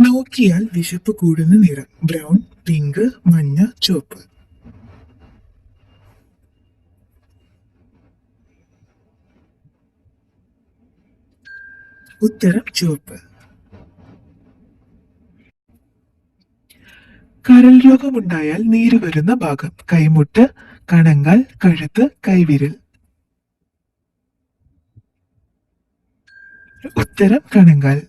നോക്കിയാൽ വിശപ്പ് കൂടുന്ന നിറം ബ്രൗൺ, പിങ്ക്, മഞ്ഞ, ചുവപ്പ്. ഉത്തരം ചുവപ്പ്. കരൾ രോഗമുണ്ടായാൽ നീര് വരുന്ന ഭാഗം കൈമുട്ട്, കണങ്കാൽ, കഴുത്ത്, കൈവിരൽ. ഉത്തരം കണങ്കാൽ.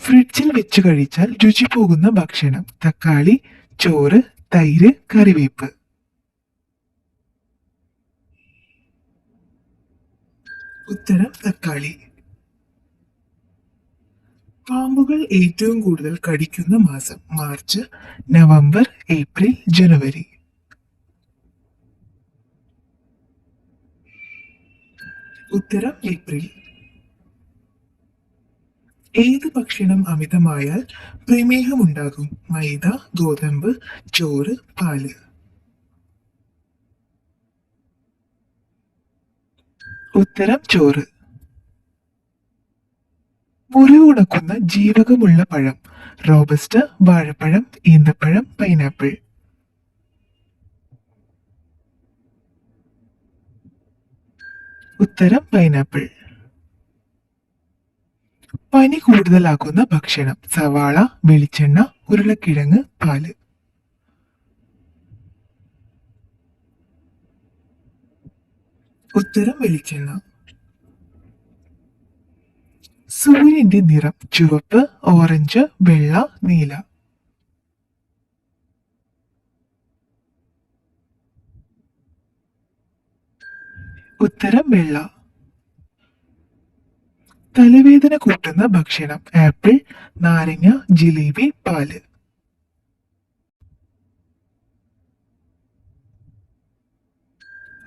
ഫ്രിഡ്ജിൽ വെച്ച് കഴിച്ചാൽ രുചി പോകുന്ന ഭക്ഷണം തക്കാളി, ചോറ്, തൈര്, കറിവേപ്പ്. ഉത്തരം തക്കാളി. പാമ്പുകൾ ഏറ്റവും കൂടുതൽ കടിക്കുന്ന മാസം മാർച്ച്, നവംബർ, ഏപ്രിൽ, ജനുവരി. ഉത്തരം ഏപ്രിൽ. ഏത് ഭക്ഷണം അമിതമായാൽ പ്രമേഹമുണ്ടാകും? മൈദ, ഗോതമ്പ്, ചോറ്, പാല്. ഉത്തരം ചോറ്. മുറിവുണക്കുന്ന ജീവകമുള്ള പഴം റോബസ്റ്റ്, വാഴപ്പഴം, ഈന്തപ്പഴം, പൈനാപ്പിൾ. ഉത്തരം പൈനാപ്പിൾ. പനി കൂടുതലാക്കുന്ന ഭക്ഷണം സവാള, വെളിച്ചെണ്ണ, ഉരുളക്കിഴങ്ങ്, പാല്. ഉത്തരം വെളിച്ചെണ്ണ. സൂര്യന്റെ നിറം ചുവപ്പ്, ഓറഞ്ച്, വെള്ള, നീല. ഉത്തരം വെള്ള. തലവേദന കൂട്ടുന്ന ഭക്ഷണം ആപ്പിൾ, നാരങ്ങ, ജിലേബി, പാല്.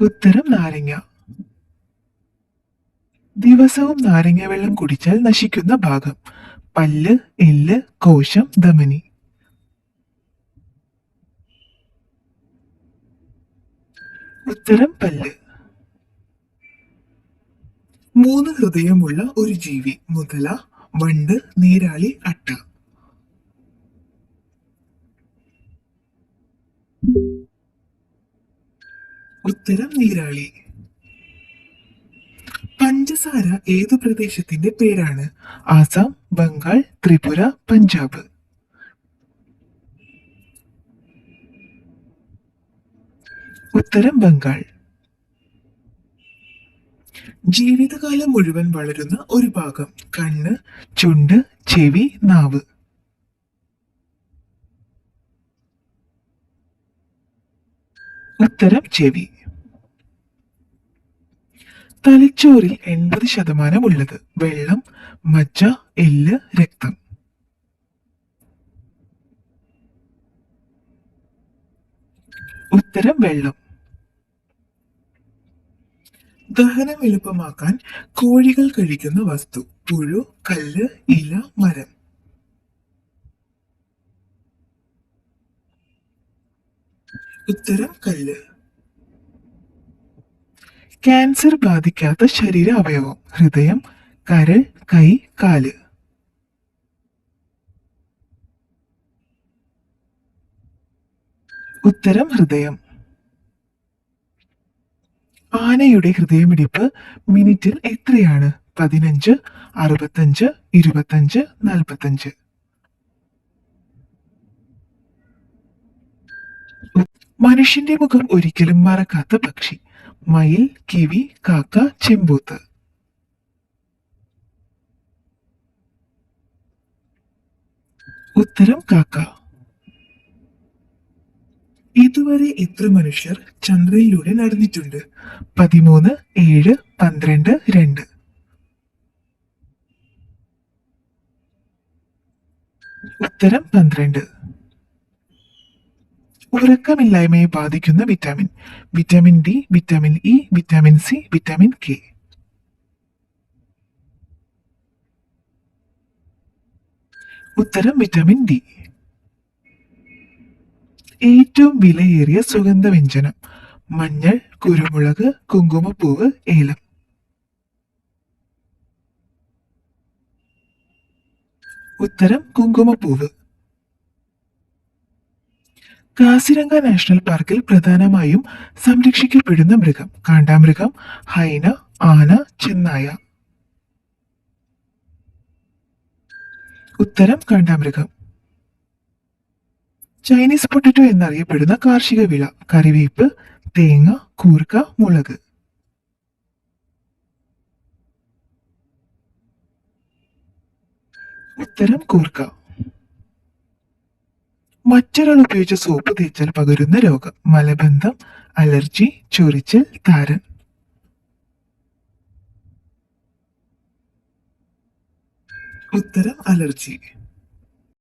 ഉത്തരം നാരങ്ങ. ദിവസവും നാരങ്ങ വെള്ളം കുടിച്ചാൽ നശിക്കുന്ന ഭാഗം പല്ല്, എല്ല്, കോശം, ധമനി. ഉത്തരം പല്ല്. 3 ഹൃദയമുള്ള ഒരു ജീവി മുതല, വണ്ട്, നീരാളി, അട്ട. ഉത്തരം നീരാളി. പഞ്ചസാര ഏതു പ്രദേശത്തിന്റെ പേരാണ്? ആസാം, ബംഗാൾ, ത്രിപുര, പഞ്ചാബ്. ഉത്തരം ബംഗാൾ. ജീവിതകാലം മുഴുവൻ വളരുന്ന ഒരു ഭാഗം കണ്ണ്, ചുണ്ട്, ചെവി, നാവ്. ഉത്തരം ചെവി. തലച്ചോറിൽ 80% ഉള്ളത് വെള്ളം, മജ്ജ, എല്ല്, രക്തം. ഉത്തരം വെള്ളം. ദഹനം എളുപ്പമാക്കാൻ കോഴികൾ കഴിക്കുന്ന വസ്തു പുഴു, കല്ല്, ഇല, മരം. ഉത്തരം കല്ല്. ക്യാൻസർ ബാധിക്കാത്ത ശരീര അവയവം ഹൃദയം, കരൾ, കൈ, കാല്. ഉത്തരം ഹൃദയം. ആനയുടെ ഹൃദയമിടിപ്പ് മിനിറ്റിൽ എത്രയാണ്? 15, 65, 25, 45. മനുഷ്യന്റെ മുഖം ഒരിക്കലും മറക്കാത്ത പക്ഷി മയിൽ, കിവി, കാക്ക, ചെമ്പൂത്ത്. ഉത്തരം കാക്ക. ഇതുവരെ എത്ര മനുഷ്യർ ചന്ദ്രനിലൂടെ നടന്നിട്ടുണ്ട്? 13, 7, 12, 2. ഉത്തരം 12. ഉറക്കമില്ലായ്മയെ ബാധിക്കുന്ന vitamin vitamin D, vitamin E, vitamin C, vitamin K. ഉത്തരം വിറ്റാമിൻ ഡി. ഏറ്റവും വിലയേറിയ സുഗന്ധവ്യഞ്ജനം മഞ്ഞൾ, കുരുമുളക്, കുങ്കുമപ്പൂവ്, ഏലം. ഉത്തരം കുങ്കുമപ്പൂവ്. കാസിരംഗ നാഷണൽ പാർക്കിൽ പ്രധാനമായും സംരക്ഷിക്കപ്പെടുന്ന മൃഗം. കാണ്ടാമൃഗം, ഹൈന, ആന, ചെന്നായ. ഉത്തരം കാണ്ടാമൃഗം. ചൈനീസ് പൊട്ടറ്റോ എന്നറിയപ്പെടുന്ന കാർഷിക വിള. കറിവേപ്പ്, തേങ്ങ, കൂർക്ക, മുളക്. ഉത്തരം കൂർക്ക. മറ്റൊരാൾ ഉപയോഗിച്ച സോപ്പ് തേച്ചാൽ പകരുന്ന രോഗം. മലബന്ധം, അലർജി, ചൊറിച്ചിൽ, താരൻ. ഉത്തരം അലർജി.